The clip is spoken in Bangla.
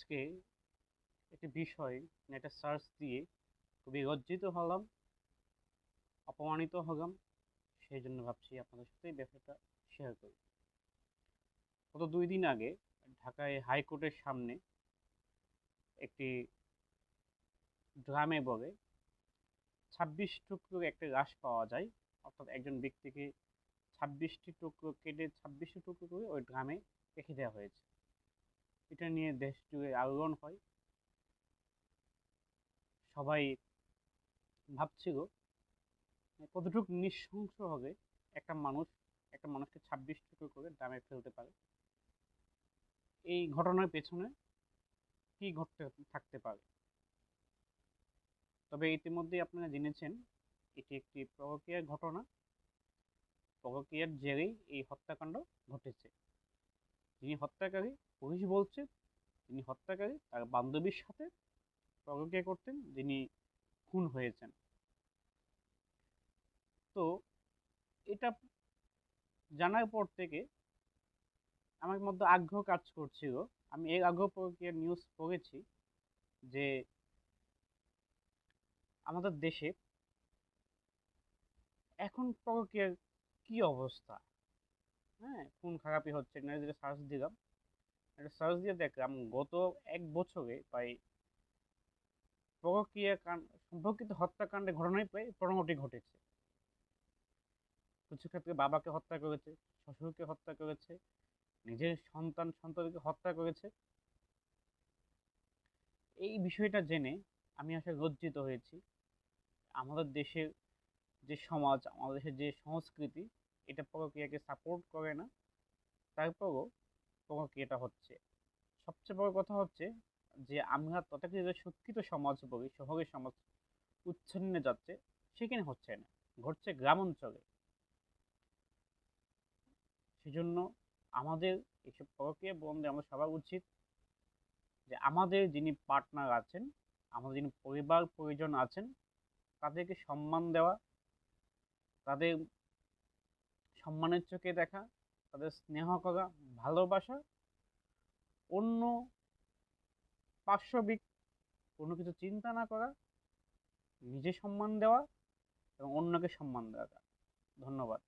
আজকে একটি বিষয় নেটে সার্চ দিয়ে খুবই লজ্জিত হলাম, অপমানিত হলাম। সেই জন্য ভাবছি আপনাদের সাথে এই ব্যাপারটা শেয়ার করি। গত 2 দিন আগে ঢাকায় হাইকোর্টের সামনে একটি ড্রামে বলে 26 টুকরোর একটা লাশ পাওয়া যায়। অর্থাৎ একজন ব্যক্তিকে 26টি টুকরো কেটে 26টি টুকরো করে ওই ড্রামে রেখে দেওয়া হয়েছে। এটা নিয়ে দেশ জুড়ে আলোড়ন হয়। সবাই ভাবছিল কতটুকু নৃশংস হবে একটা মানুষকে 26 টুকরো করে ড্রামে ফেলতে পারে। এই ঘটনার পেছনে কি ঘটতে থাকতে পারে? তবে ইতিমধ্যেই আপনারা জেনেছেন এটি একটি পরকীয়ার ঘটনা। পরকীয়ার জেরেই এই হত্যাকাণ্ড ঘটেছে। যিনি হত্যাকারী, পুলিশ বলছে তিনি হত্যাকারী তার বান্ধবীর সাথে পরকীয়া করতেন, যিনি খুন হয়েছেন। তো এটা জানার পর থেকে আমার মধ্যে আগ্রহ কাজ করছিল। আমি এর আগেও পরকীয়ার নিউজ পড়েছি যে আমাদের দেশে এখন পরকীয়ার কি অবস্থা। হ্যাঁ, খুন খারাপি হচ্ছে না, যেটা সার্চ দিলাম, একটা সার্চ দিয়ে দেখলাম গত 1 বছরে প্রায় পরকীয়া সম্পর্কিত হত্যাকাণ্ডের ঘটনায় প্রায় 15টি ঘটেছে। কিছু ক্ষেত্রে বাবাকে হত্যা করেছে, শ্বশুরকে হত্যা করেছে, নিজের সন্তানকে হত্যা করেছে। এই বিষয়টা জেনে আমি আসলে লজ্জিত হয়েছি। আমাদের দেশের যে সমাজ, আমাদের দেশের যে সংস্কৃতি, এটা পরকীয়াকে সাপোর্ট করে না। তারপরও পরকীয়াটা হচ্ছে। সবচেয়ে বড় কথা হচ্ছে যে আমরা তথাকথিত শিক্ষিত সমাজ বলি, শহরের সমাজ উচ্ছন্নে যাচ্ছে, সেখানে হচ্ছে না, ঘটছে গ্রাম অঞ্চলে। সেজন্য আমাদের এইসব পরকীয়া বন্ধে আমরা সবার উচিত যে আমাদের যিনি পার্টনার আছেন, আমাদের যিনি পরিবার পরিজন আছেন, তাদেরকে সম্মান দেওয়া, তাদের সম্মানের চোখে দেখা, তাদের স্নেহ করা, ভালোবাসা, অন্য পার্শ্ববিক কোনো কিছু চিন্তা না করা, নিজে সম্মান দেওয়া এবং অন্যকে সম্মান দেওয়া। ধন্যবাদ।